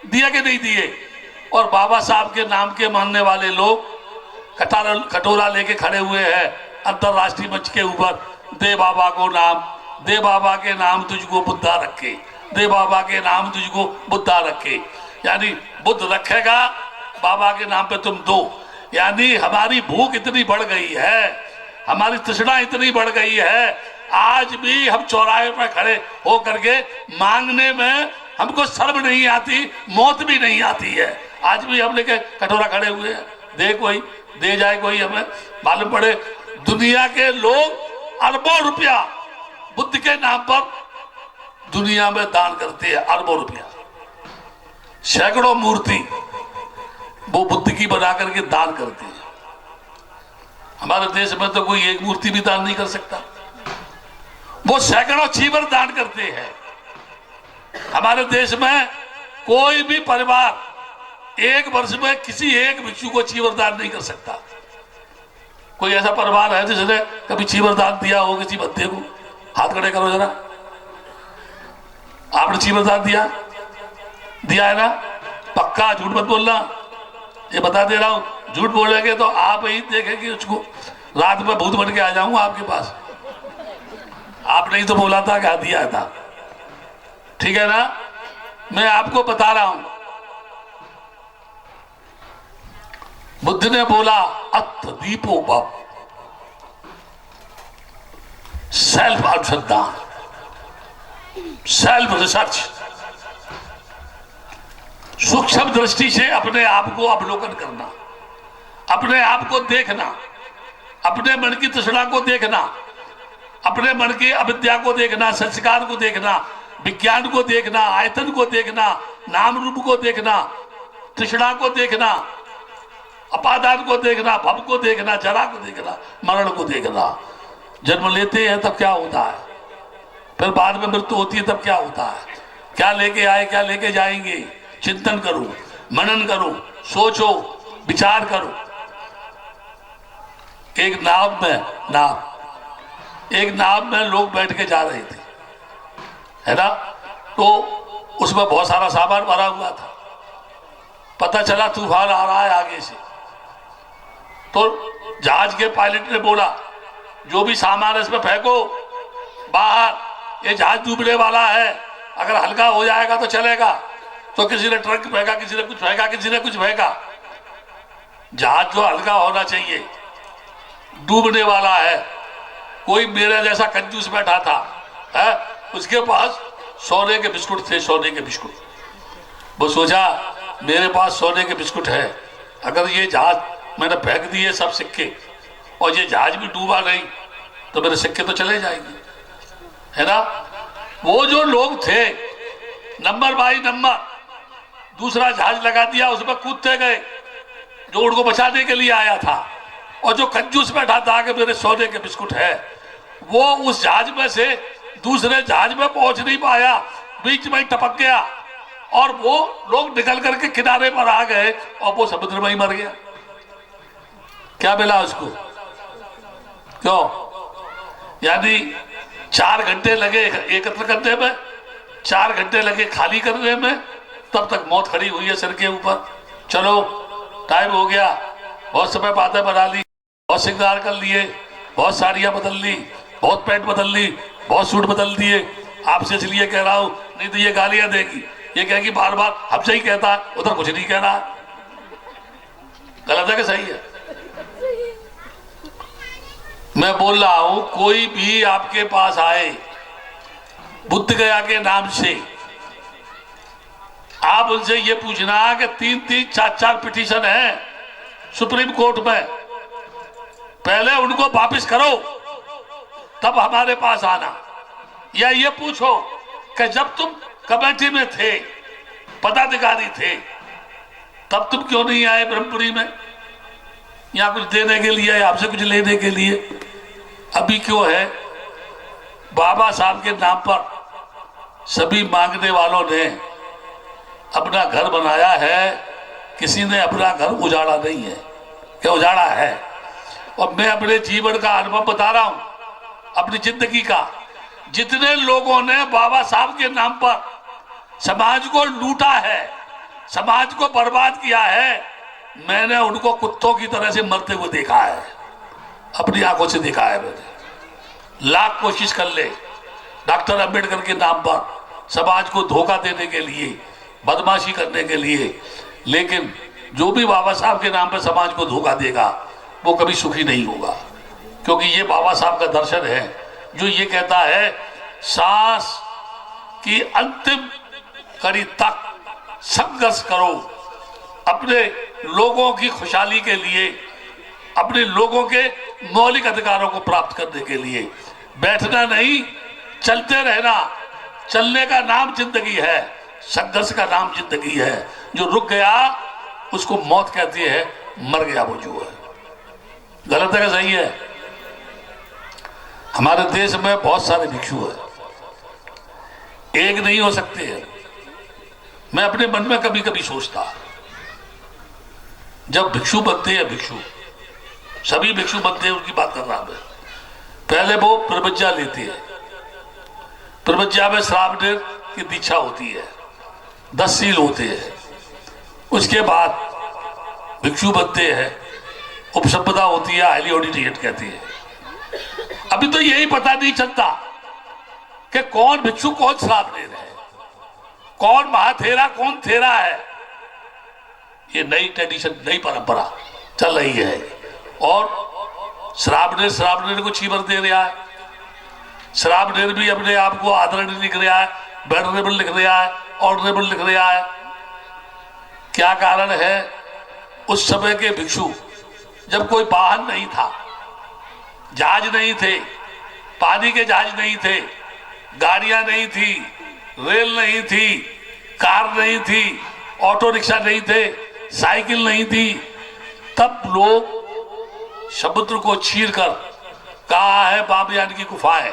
दिया कि नहीं दिए? और बाबा साहब के नाम के मानने वाले लोग कटोरा लेके खड़े हुए हैं अंतरराष्ट्रीय मंच के ऊपर, दे बाबा को नाम, दे बाबा के नाम तुझको बुद्धा रखे, दे बाबा के नाम तुझको बुद्धा रखे। यानी बुद्ध रखेगा, बाबा के नाम पे तुम दो। यानी हमारी भूख इतनी बढ़ गई है, हमारी तृष्णा इतनी बढ़ गई है, आज भी हम चौराहे पर खड़े हो करके मांगने में हमको शर्म नहीं आती, मौत भी नहीं आती है। आज भी हम लेके कटोरा खड़े हुए हैं, दे कोई, दे जाए कोई। हमें मालूम पड़े दुनिया के लोग अरबों रुपया बुद्ध के नाम पर दुनिया में दान करते हैं अरबों रुपया, सैकड़ों मूर्ति वो बुद्ध की बना करके दान करते हैं। हमारे देश में तो कोई एक मूर्ति भी दान नहीं कर सकता, वो सैकड़ों चीवर दान करते हैं। हमारे देश में कोई भी परिवार एक वर्ष में किसी एक भिक्षु को चीवर दान नहीं कर सकता। कोई ऐसा परिवार है जिसने कभी चीवर दान दिया हो किसी बच्चे को? हाथ खड़े करो जरा। आपने चीवर दान दिया? दिया है ना? पक्का झूठ मत बोलना, ये बता दे रहा हूं। झूठ बोलेंगे तो आप ही देखेंगे उसको, रात में भूत बन के आ जाऊंगा आपके पास। आपने ही तो बोला था क्या दिया था, ठीक है ना? मैं आपको बता रहा हूं, बुद्ध ने बोला अथ दीपो भव, सेल्फ अनुसंधान, सेल्फ रिसर्च, सूक्ष्म दृष्टि से अपने आप को अवलोकन करना, अपने आप को देखना, अपने मन की तृष्णा को देखना, अपने मन की अविद्या को देखना, संस्कार को देखना, विज्ञान को देखना, आयतन को देखना, नाम रूप को देखना, तृष्णा को देखना, अपादान को देखना, भव को देखना, जरा को देखना, मरण को देखना। जन्म लेते हैं तब क्या होता है, फिर बाद में मृत्यु होती है तब क्या होता है, क्या लेके आए क्या लेके जाएंगे, चिंतन करो, मनन करो, सोचो, विचार करो। एक नाव में लोग बैठ के जा रहे थे, है ना? तो उसमें बहुत सारा सामान भरा हुआ था। पता चला तूफान आ रहा है आगे से, तो जहाज के पायलट ने बोला जो भी सामान है इसमें फेंको बाहर, ये जहाज डूबने वाला है, अगर हल्का हो जाएगा तो चलेगा। तो किसी ने ट्रक फेंका, किसी ने कुछ फेंका, किसी ने कुछ फेंका। जहाज जो हल्का होना चाहिए, डूबने वाला है। कोई मेरे जैसा कंजूस बैठा था, है? उसके पास सोने के बिस्कुट थे, सोने के बिस्कुट। वो सोचा मेरे पास सोने के बिस्कुट है, अगर ये जहाज मैंने फेंक दिए सब सिक्के और ये जहाज भी डूबा नहीं तो मेरे सिक्के तो चले जाएंगे, है ना? वो जो लोग थे नंबर बाई नंबर दूसरा जहाज लगा दिया, उसमें कूदते गए जो उनको बचाने के लिए आया था। और जो कंजूस बैठा था कि मेरे सोने के बिस्कुट है, वो उस जहाज में से दूसरे जहाज में पहुंच नहीं पाया, बीच में टपक गया और वो लोग निकल करके किनारे पर आ गए और वो समुद्र में ही मर गया। क्या मिला उसको? क्यों? यानी 4 घंटे लगे एकत्र करने में, 4 घंटे लगे खाली करने में, तब तक मौत खड़ी हुई है सर के ऊपर। चलो टाइम हो गया, बहुत समय बातें बना ली, बहुत श्रृंगार कर लिए, बहुत साड़ियां बदल ली, बहुत पैंट बदल ली, बहुत सूट बदल दिए। आपसे इसलिए कह रहा हूं, नहीं तो ये गालियां देगी, ये कहेगी बार बार हमसे ही कहता, उधर कुछ नहीं कह रहा। गलत है कि सही है? मैं बोल रहा हूं, कोई भी आपके पास आए बुद्ध गया के नाम से, आप उनसे ये पूछना कि 3-3, 4-4 पिटीशन है सुप्रीम कोर्ट में, पहले उनको वापस करो तब हमारे पास आना। या ये पूछो कि जब तुम कमेटी में थे, पदाधिकारी थे, तब तुम क्यों नहीं आए ब्रह्मपुरी में, यहाँ कुछ देने के लिए, आपसे कुछ लेने के लिए? अभी क्यों है? बाबा साहब के नाम पर सभी मांगने वालों ने अपना घर बनाया है, किसी ने अपना घर उजाड़ा नहीं है। क्या उजाड़ा है? और मैं अपने जीवन का अनुभव बता रहा हूं, अपनी जिंदगी का। जितने लोगों ने बाबा साहब के नाम पर समाज को लूटा है, समाज को बर्बाद किया है, मैंने उनको कुत्तों की तरह से मरते हुए देखा है, अपनी आंखों से देखा है मैंने। लाख कोशिश कर ले डॉक्टर अंबेडकर के नाम पर समाज को धोखा देने के लिए, बदमाशी करने के लिए, लेकिन जो भी बाबा साहब के नाम पर समाज को धोखा देगा वो कभी सुखी नहीं होगा। क्योंकि ये बाबा साहब का दर्शन है जो ये कहता है, सांस की अंतिम कड़ी तक संघर्ष करो, अपने लोगों की खुशहाली के लिए, अपने लोगों के मौलिक अधिकारों को प्राप्त करने के लिए। बैठना नहीं, चलते रहना, चलने का नाम जिंदगी है, संघर्ष का नाम जिंदगी है। जो रुक गया उसको मौत कहती है, मर गया वो जो है। गलत है कि सही है? हमारे देश में बहुत सारे भिक्षु हैं, एक नहीं हो सकते हैं। मैं अपने मन में कभी कभी सोचता, जब भिक्षु बनते हैं, भिक्षु सभी भिक्षु बनते हैं, उनकी बात कर रहा मैं। पहले वो प्रवज्ञा लेते हैं, प्रवज्ञा में श्रावण की दीक्षा होती है, 10 सील होते हैं। उसके बाद भिक्षु बनते हैं, उपसंपदा होती है, हाईली ऑडिटेड कहती है। अभी तो यही पता नहीं चलता कि कौन भिक्षु कौन श्रावण है, कौन महाथेरा कौन थेरा है। ये नई ट्रेडिशन, नई परंपरा चल रही है और श्रावण को चीवर दे रहा है। श्रावण भी अपने आप को आदरणीय लिख रहा है, वेनरेबल लिख रहा है, ऑनरेबल लिख रहा है। क्या कारण है? उस समय के भिक्षु, जब कोई वाहन नहीं था, जहाज नहीं थे, पानी के जहाज नहीं थे, गाड़ियां नहीं थी, रेल नहीं थी, कार नहीं थी, ऑटो रिक्शा नहीं थे, साइकिल नहीं थी, तब लोग समुद्र को चीरकर, कहाँ है बामियान की गुफाएं,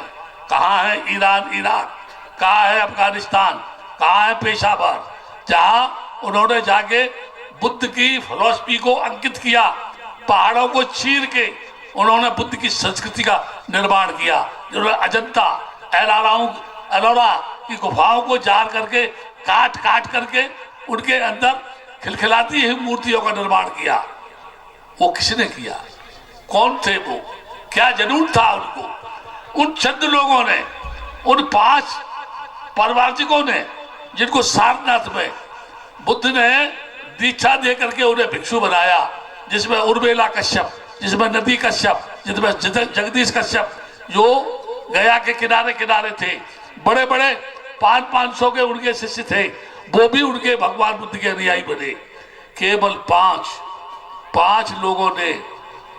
कहाँ है ईरान इराक, कहाँ है अफगानिस्तान, कहाँ है पेशावर, जहां उन्होंने जाके बुद्ध की फिलॉसफी को अंकित किया। पहाड़ों को चीर के उन्होंने बुद्ध की संस्कृति का निर्माण किया। जिन्होंने अजंता, एलोरा की गुफाओं को जार करके, काट काट करके उनके अंदर खिलखिलाती हुई मूर्तियों का निर्माण किया। वो किसने किया? कौन थे वो? क्या जुनून था उनको? उन चंद लोगों ने, उन 5 परिवारजिकों ने, जिनको सारनाथ में बुद्ध ने दीक्षा दे करके उन्हें भिक्षु बनाया, जिसमें उर्मिला कश्यप, जिसमें नदी कश्यप, जिसमें जगदीश कश्यप, जो गया के किनारे किनारे थे, बड़े बड़े 500 के उनके शिष्य थे, वो भी उनके भगवान बुद्ध के अनुयायी बने। केवल 5 लोगों ने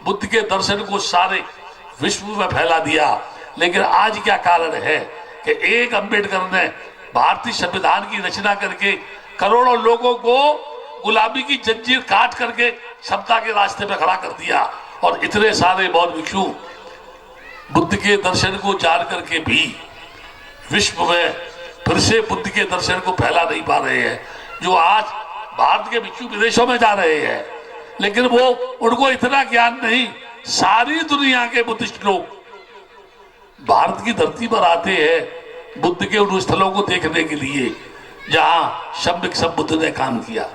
बुद्ध के दर्शन को सारे विश्व में फैला दिया। लेकिन आज क्या कारण है कि एक अंबेडकर ने भारतीय संविधान की रचना करके करोड़ों लोगों को गुलामी की जंजीर काट करके समता के रास्ते पे खड़ा कर दिया, और इतने सारे बौद्ध भिक्षु बुद्ध के दर्शन को जान करके भी विश्व में फिर से बुद्ध के दर्शन को फैला नहीं पा रहे हैं। जो आज भारत के भिक्षु विदेशों में जा रहे हैं, लेकिन वो, उनको इतना ज्ञान नहीं। सारी दुनिया के बुद्धिस्ट लोग भारत की धरती पर आते हैं बुद्ध के उन स्थलों को देखने के लिए जहां सम्यक संबुद्ध ने काम किया।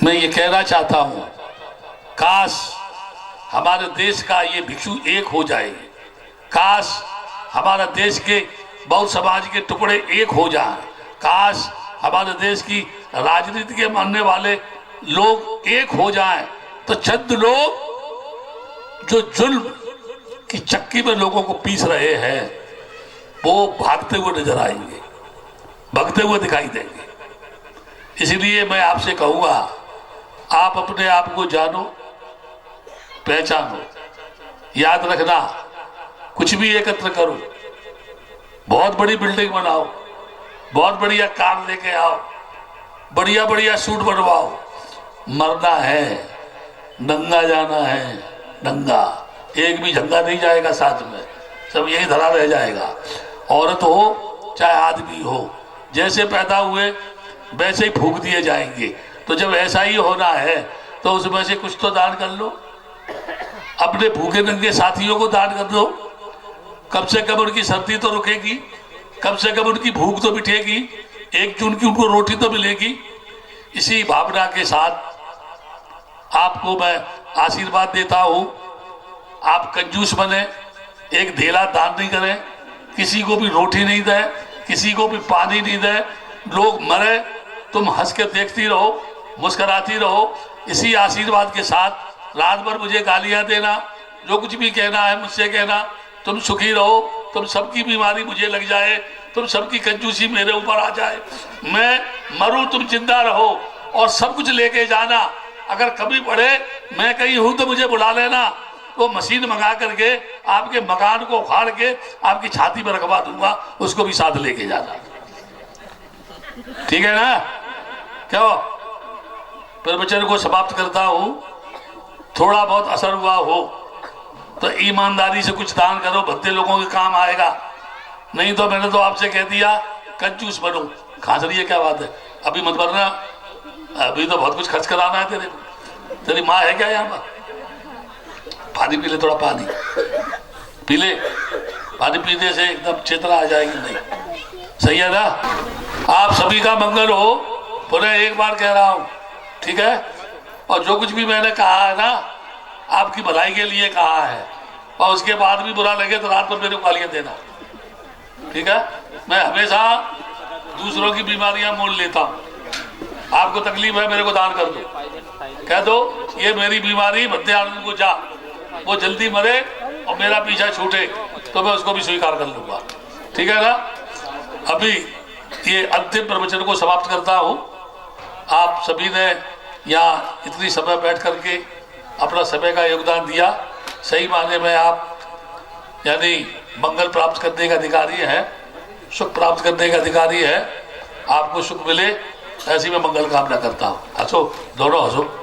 मैं ये कहना चाहता हूं, काश हमारे देश का ये भिक्षु एक हो जाए, काश हमारे देश के बौद्ध समाज के टुकड़े एक हो जाएं, काश हमारे देश की राजनीति के मानने वाले लोग एक हो जाएं, तो चंद लोग जो जुल्म की चक्की में लोगों को पीस रहे हैं वो भागते हुए नजर आएंगे, भगते हुए दिखाई देंगे। इसलिए मैं आपसे कहूंगा, आप अपने आप को जानो, पहचानो, याद रखना, कुछ भी एकत्र करो, बहुत बड़ी बिल्डिंग बनाओ, बहुत बढ़िया कार लेके आओ, बढ़िया बढ़िया सूट बनवाओ, मरना है, नंगा जाना है, नंगा, एक भी झंगा नहीं जाएगा साथ में, सब यही धरा रह जाएगा। औरत हो चाहे आदमी हो, जैसे पैदा हुए वैसे ही फूंक दिए जाएंगे। तो जब ऐसा ही होना है तो उसमें से कुछ तो दान कर लो, अपने भूखे नंगे साथियों को दान कर दो, कम से कम उनकी सर्दी तो रुकेगी, कम से कम उनकी भूख तो मिटेगी, 1 जून की उनको रोटी तो मिलेगी। इसी भावना के साथ आपको मैं आशीर्वाद देता हूं, आप कंजूस बने, एक ढेला दान नहीं करें, किसी को भी रोटी नहीं दे, किसी को भी पानी नहीं दे, लोग मरे तुम हंस के देखती रहो, मुस्कुराती रहो। इसी आशीर्वाद के साथ रात भर मुझे गालियां देना, जो कुछ भी कहना है मुझसे कहना, तुम सुखी रहो, तुम सबकी बीमारी मुझे लग जाए, तुम सबकी कंजूसी मेरे ऊपर आ जाए, मैं मरूं तुम जिंदा रहो, और सब कुछ लेके जाना। अगर कभी पड़े मैं कहीं हूं तो मुझे बुला लेना, वो मशीन मंगा करके आपके मकान को उखाड़ के आपकी छाती पर रखवा दूंगा, उसको भी साथ लेके जाना। ठीक है ना? क्यों? प्रवचन को समाप्त करता हूं। थोड़ा बहुत असर हुआ हो तो ईमानदारी से कुछ दान करो, भद्दे लोगों के काम आएगा। नहीं तो मैंने तो आपसे कह दिया कंजूस बनो। खांस रही है, क्या बात है? अभी मत बनना, अभी तो बहुत कुछ खर्च कराना है तेरे। तेरी माँ है क्या यहाँ पर? पानी पी ले, थोड़ा पानी पी ले। पानी पीने से एकदम चेतना आ जाएगी। नहीं सही है ना? आप सभी का मंगल हो, पुनः एक बार कह रहा हूं, ठीक है? और जो कुछ भी मैंने कहा है ना, आपकी भलाई के लिए कहा है, और उसके बाद भी बुरा लगे तो रात में मेरे को गालियां देना, ठीक है? मैं हमेशा दूसरों की बीमारियां मोल लेता हूं। आपको तकलीफ है, मेरे को दान कर दो, कह दो ये मेरी बीमारी, भद्दे आदमी को जा, वो जल्दी मरे और मेरा पीछा छूटे, तो मैं उसको भी स्वीकार कर लूंगा। ठीक है ना? अभी ये अंतिम प्रवचन को समाप्त करता हूं। आप सभी ने यहाँ इतनी समय बैठ करके अपना समय का योगदान दिया। सही मायने में आप यानी मंगल प्राप्त करने का अधिकारी है, सुख प्राप्त करने का अधिकारी है। आपको सुख मिले ऐसी मैं मंगल कामना करता हूँ। हंसो, दोनों हंसो।